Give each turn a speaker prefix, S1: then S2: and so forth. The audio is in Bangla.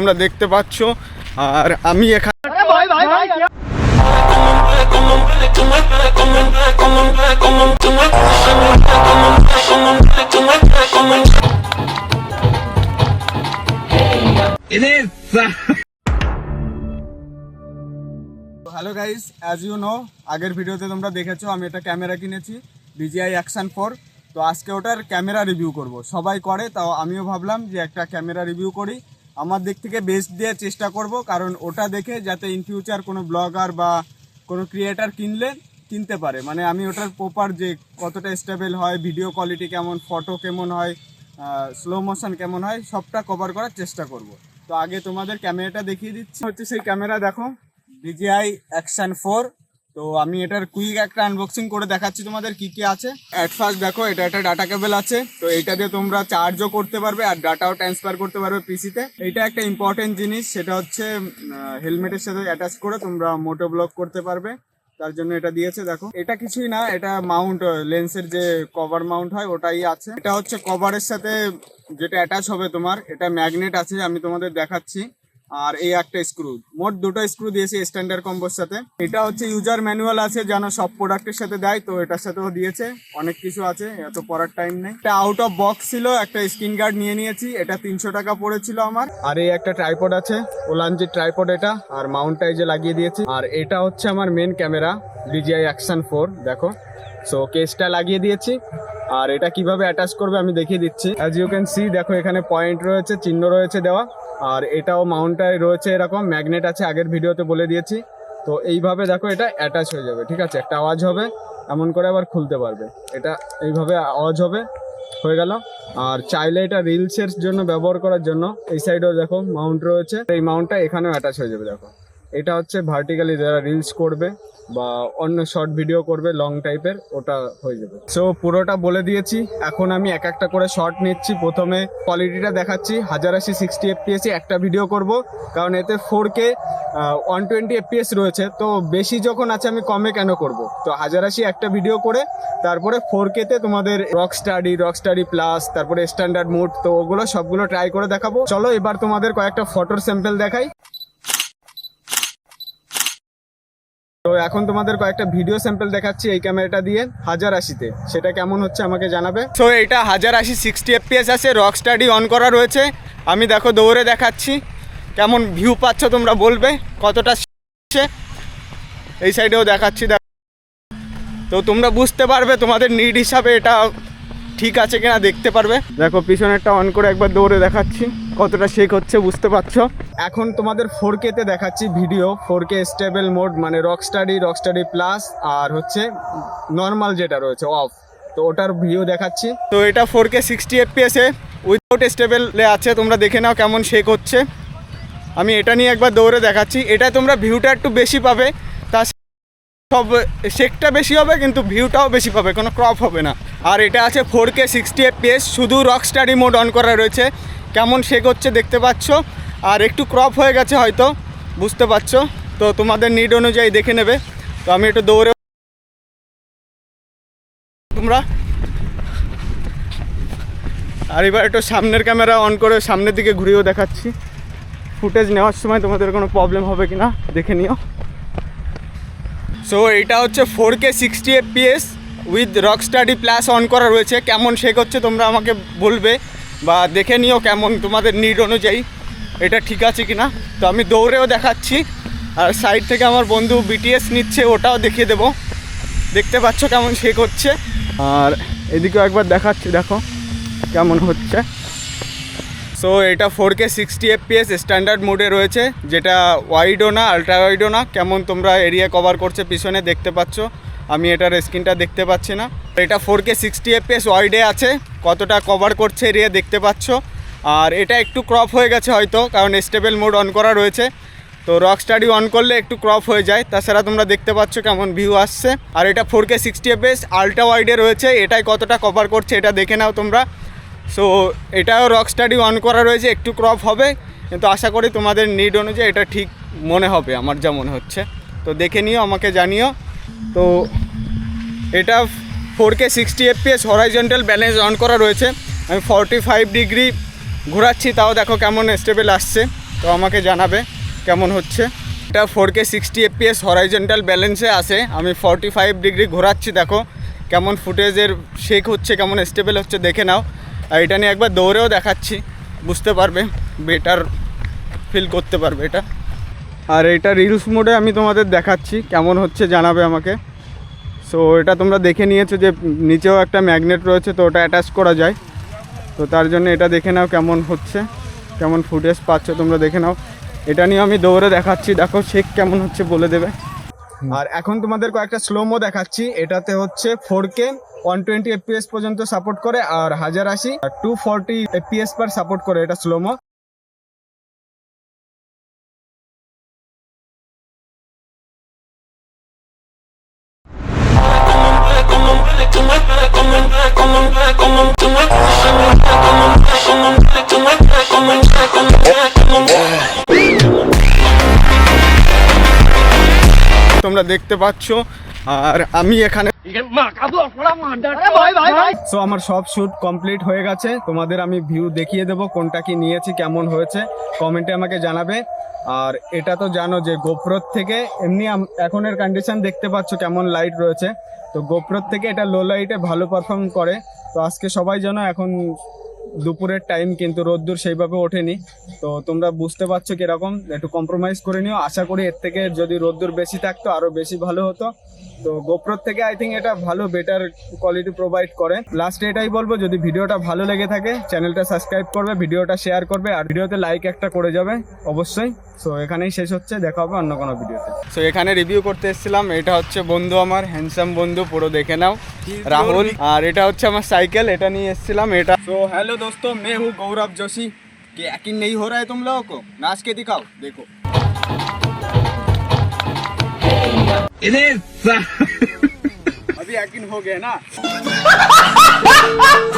S1: তোমরা দেখতে পাচ্ছ। আর আমি এখানে hello guys, as you know আগের ভিডিওতে তোমরা দেখেছো আমি একটা ক্যামেরা কিনেছি DJI Action 4। তো আজকে ওটার ক্যামেরা রিভিউ করব। সবাই করে, তাও আমিও ভাবলাম যে একটা ক্যামেরা রিভিউ করি, আমার দিক থেকে বেস্ট দিয়ে চেষ্টা করব, কারণ ওটা দেখে যাতে ইন ফিউচার কোনো ব্লগার বা কোনো ক্রিয়েটার কিনতে পারে। মানে আমি ওটার প্রপার যে কতটা স্টেবল হয়, ভিডিও কোয়ালিটি কেমন, ফটো কেমন হয়, স্লো মোশন কেমন হয়, সবটা কভার করার চেষ্টা করব। তো আগে তোমাদের ক্যামেরাটা দেখিয়ে দিচ্ছি, হচ্ছে সেই ক্যামেরা দেখো DJI Action 4। তো আমি এটার কুইক একটা আনবক্সিং করে দেখাচ্ছি তোমাদের কি কি আছে। অ্যাট ফার্স্ট দেখো এটা একটা ডাটা কেবল আছে, তো এইটা দিয়ে তোমরা চার্জও করতে পারবে আর ডাটাও ট্রান্সফার করতে পারবে পিসিতে। এইটা একটা ইম্পর্টেন্ট জিনিস, সেটা হচ্ছে হেলমেটের সাথে অ্যাটাচ করে তোমরা মোটো ব্লগ করতে পারবে, তার জন্য এটা দিয়েছে। দেখো এটা কিছুই না, এটা মাউন্ট, লেন্সের যে কভার মাউন্ট হয় ওটাই আছে। এটা হচ্ছে কভারের সাথে যেটা অ্যাটাচ হবে তোমার, এটা ম্যাগনেট আছে, আমি তোমাদের দেখাচ্ছি। আর এই একটা স্ক্রু, মোট দুটো স্ক্রু দিয়েছে স্ট্যান্ডার্ড কম্বোর সাথে। এটা হচ্ছে ইউজার ম্যানুয়াল আছে, যেন সব প্রোডাক্টের সাথে দেয়, তো এটার সাথেও দিয়েছে। অনেক কিছু আছে, এত পড়ার টাইম নেই। এটা আউট অফ বক্স ছিল, একটা স্ক্রিন গার্ড নিয়ে নিয়েছি, এটা 300 টাকা পড়েছিল আমার। আর এই একটা ট্রাইপড আছে, ওলানজির ট্রাইপড এটা, আর মাউন্টটা এই যে লাগিয়ে দিয়েছি। আর এটা হচ্ছে আমার মেন ক্যামেরা DJI Action 4, দেখো। সো কেসটা লাগিয়ে দিয়েছি, আর এটা কিভাবে অ্যাটাচ করবে আমি দেখিয়ে দিচ্ছি। অ্যাজ ইউ ক্যান সি, দেখো এখানে পয়েন্ট রয়েছে, চিহ্ন রয়েছে দেওয়া, আর এটাও মাউন্টটাই রয়েছে, এরকম ম্যাগনেট আছে, আগের ভিডিওতে বলে দিয়েছি। তো এইভাবে দেখো এটা অ্যাটাচ হয়ে যাবে, ঠিক আছে। একটা আওয়াজ হবে, এমন করে আবার খুলতে পারবে, এটা এইভাবে আওয়াজ হবে, হয়ে গেল। আর চাইলে এটা রিলসের জন্য ব্যবহার করার জন্য এই সাইডেও দেখো মাউন্ট রয়েছে, এই মাউন্টটা এখানেও অ্যাটাচ হয়ে যাবে। দেখো এটা হচ্ছে ভার্টিক্যালি যারা রিলস করবে বা অন্য শর্ট ভিডিও করবে লং টাইপের, ওটা হয়ে যাবে। সো পুরোটা বলে দিয়েছি, এখন আমি এক একটা করে শর্ট নিচ্ছি। প্রথমে কোয়ালিটিটা দেখাচ্ছি, 1080 60 fps একটা ভিডিও করব, কারণ এতে 4K 120 fps রয়েছে। তো বেশি যখন আছে আমি কমে কেন করব, তো 1080 একটা ভিডিও করে তারপরে 4K-তে তোমাদের রক স্টাডি প্লাস, তারপরে স্ট্যান্ডার্ড মোড, তো ওগুলো সবগুলো ট্রাই করে দেখাবো। চলো এবার তোমাদের কয়েকটা ফটোর স্যাম্পল দেখাই। তো এখন তোমাদের কয়েকটা ভিডিও স্যাম্পল দেখাচ্ছি এই ক্যামেরাটা দিয়ে 1080-তে, সেটা কেমন হচ্ছে আমাকে জানাবে। সো এটা 1080 60 fps আছে, রক স্টাডি অন করা রয়েছে। আমি দেখো দৌড়ে দেখাচ্ছি, কেমন ভিউ পাচ্ছ তোমরা বলবে, কতটা এই সাইডেও দেখাচ্ছি। দেখো তো তোমরা বুঝতে পারবে তোমাদের নিড হিসাবে এটা ঠিক আছে কিনা দেখতে পারবে। দেখো পিছনেরটা অন করে একবার দৌড়ে দেখাচ্ছি, কতটা শেক হচ্ছে বুঝতে পারছো। এখন তোমাদের 4K-তে দেখাচ্ছি ভিডিও, 4K স্টেবল মোড, মানে রক স্টাডি প্লাস, আর হচ্ছে নর্মাল যেটা রয়েছে অফ, তো ওটার ভিডিও দেখাচ্ছি। তো এটা 4K 60 fps-এ উইথাউট স্টেবলে আছে, তোমরা দেখে নাও কেমন শেক হচ্ছে। আমি এটা নিয়ে একবার দৌড়ে দেখাচ্ছি। এটা তোমরা ভিউটা একটু বেশি পাবে, তা সব শেকটা বেশি হবে কিন্তু ভিউটাও বেশি পাবে, কোনো ক্রপ হবে না। আর এটা আছে 4K 60 fps, শুধু রক স্টাডি মোড অন করা রয়েছে, কেমন শেক হচ্ছে দেখতে পাচ্ছ। আর একটু ক্রপ হয়ে গেছে হয়তো, বুঝতে পারছো। তো তোমাদের নিড অনুযায়ী দেখে নেবে। তো আমি একটু দৌড়ে, তোমরা আর এবার একটু সামনের ক্যামেরা অন করে সামনের দিকে ঘুরিয়েও দেখাচ্ছি, ফুটেজ নেওয়ার সময় তোমাদের কোনো প্রবলেম হবে কি না দেখে নিও। সো এটা হচ্ছে 4K 60 fps with rock study plus on করা রয়েছে, কেমন শেক হচ্ছে তোমরা আমাকে বলবে বা দেখে নিও কেমন তোমাদের নিড অনুযায়ী এটা ঠিক আছে কি না। তো আমি দৌড়েও দেখাচ্ছি, আর সাইড থেকে আমার বন্ধু BTS নিচ্ছে, ওটাও দেখিয়ে দেবো। দেখতে পাচ্ছ কেমন শেক হচ্ছে। আর এদিকেও একবার দেখাচ্ছি, দেখো কেমন হচ্ছে। সো এটা 4K 60 fps স্ট্যান্ডার্ড মোডে রয়েছে, যেটা ওয়াইডও না আলট্রা ওয়াইডও না। কেমন তোমরা এরিয়া কভার করছে পিছনে দেখতে পাচ্ছ, আমি এটার স্ক্রিনটা দেখতে পাচ্ছি না। এটা 4K 60 fps ওয়াইডে আছে, কতটা কভার করছে এরিয়া দেখতে পাচ্ছ। আর এটা একটু ক্রপ হয়ে গেছে হয়তো, কারণ স্টেবল মোড অন করা রয়েছে, তো রক স্টাডি অন করলে একটু ক্রপ হয়ে যায়। তাছাড়া তোমরা দেখতে পাচ্ছ কেমন ভিউ আসছে। আর এটা 4K 60 fps আলট্রা ওয়াইডে রয়েছে, এটাই কতটা কভার করছে এটা দেখে নাও তোমরা। সো এটাও রক স্টাডি অন করা রয়েছে, একটু ক্রপ হবে, কিন্তু আশা করি তোমাদের নিড অনুযায়ী এটা ঠিক মনে হবে, আমার যা মনে হচ্ছে। তো দেখে নিও, আমাকে জানিও। তো এটা 4K 60 fps horizontal balance on করা রয়েছে। আমি 45 ডিগ্রি ঘোরাচ্ছি, তাও দেখো কেমন স্টেবল আসছে। তো আমাকে জানাবে কেমন হচ্ছে। এটা 4K 60 FPS হরাইজন্টাল ব্যালেন্সে আসে। আমি 45 ডিগ্রি ঘোরাচ্ছি, দেখো কেমন ফুটেজের শেক হচ্ছে, কেমন স্টেবল হচ্ছে দেখে নাও। আর এটা নিয়ে একবার দৌড়েও দেখাচ্ছি, বুঝতে পারবে, বেটার ফিল করতে পারবে এটা। আর এটা রিলস মোডে আমি তোমাদের দেখাচ্ছি কেমন হচ্ছে, জানাবে আমাকে। সো এটা তোমরা দেখে নিয়েছো যে নিচেও একটা ম্যাগনেট রয়েছে, তো ওটা অ্যাটাচ করা যায়। তো তার জন্য এটা দেখে নাও কেমন হচ্ছে, কেমন ফুটেজ পাচ্ছ তোমরা দেখে নাও। এটা নিয়ে আমি দৌড়ে দেখাচ্ছি, দেখো শেক কেমন হচ্ছে বলে দেবে। আর এখন তোমাদের কয়েকটা স্লোমো দেখাচ্ছি। এটাতে হচ্ছে 4K 120 FPS পর্যন্ত সাপোর্ট করে, আর 1080 240 FPS পার সাপোর্ট করে এটা স্লোমো। তোমরা দেখতে পাচ্ছ, আর আমি এখানে সো আমার সব শ্যুট কমপ্লিট হয়ে গেছে। তোমাদের আমি ভিউ দেখিয়ে দেবো কোনটা কি নিয়েছি, কেমন হয়েছে কমেন্টে আমাকে জানাবে। আর এটা তো জানো যে গোপ্রোর থেকে এমনি এখনের কন্ডিশন দেখতে পাচ্ছ কেমন লাইট রয়েছে, তো গোপ্রোর থেকে এটা লো লাইটে ভালো পারফর্ম করে। তো আজকে সবাই জানো এখন দুপুরের টাইম, কিন্তু রোদ্দুর সেইভাবে ওঠেনি, তো তোমরা বুঝতে পারছো কিরকম, একটু কম্প্রোমাইজ করে নিও। আশা করি এর থেকে যদি রোদ্দুর বেশি থাকতো আরও বেশি ভালো হতো। তো গোপ্রোর থেকে আই থিঙ্ক এটা ভালো বেটার কোয়ালিটি প্রোভাইড করে। লাস্টে এটাই বলবো, যদি ভিডিওটা ভালো লেগে থাকে চ্যানেলটা সাবস্ক্রাইব করবে, ভিডিওটা শেয়ার করবে, আর ভিডিওতে লাইক একটা করে যাবে অবশ্যই। সো এখানেই শেষ হচ্ছে, দেখা হবে অন্য কোনো ভিডিওতে। সো এখানে রিভিউ করতে এসেছিলাম, এটা হচ্ছে বন্ধু আমার, হ্যান্ডসাম বন্ধু, পুরো দেখে নাও, রাহুল। আর এটা হচ্ছে আমার সাইকেল, এটা নিয়ে এসেছিলাম এটা। तो हेलो दोस्तों, मैं हूँ गौरव जोशी। कि यकीन नहीं हो रहा है तुम लोगों को? नाच के दिखाओ, देखो। अभी यकीन हो गया ना?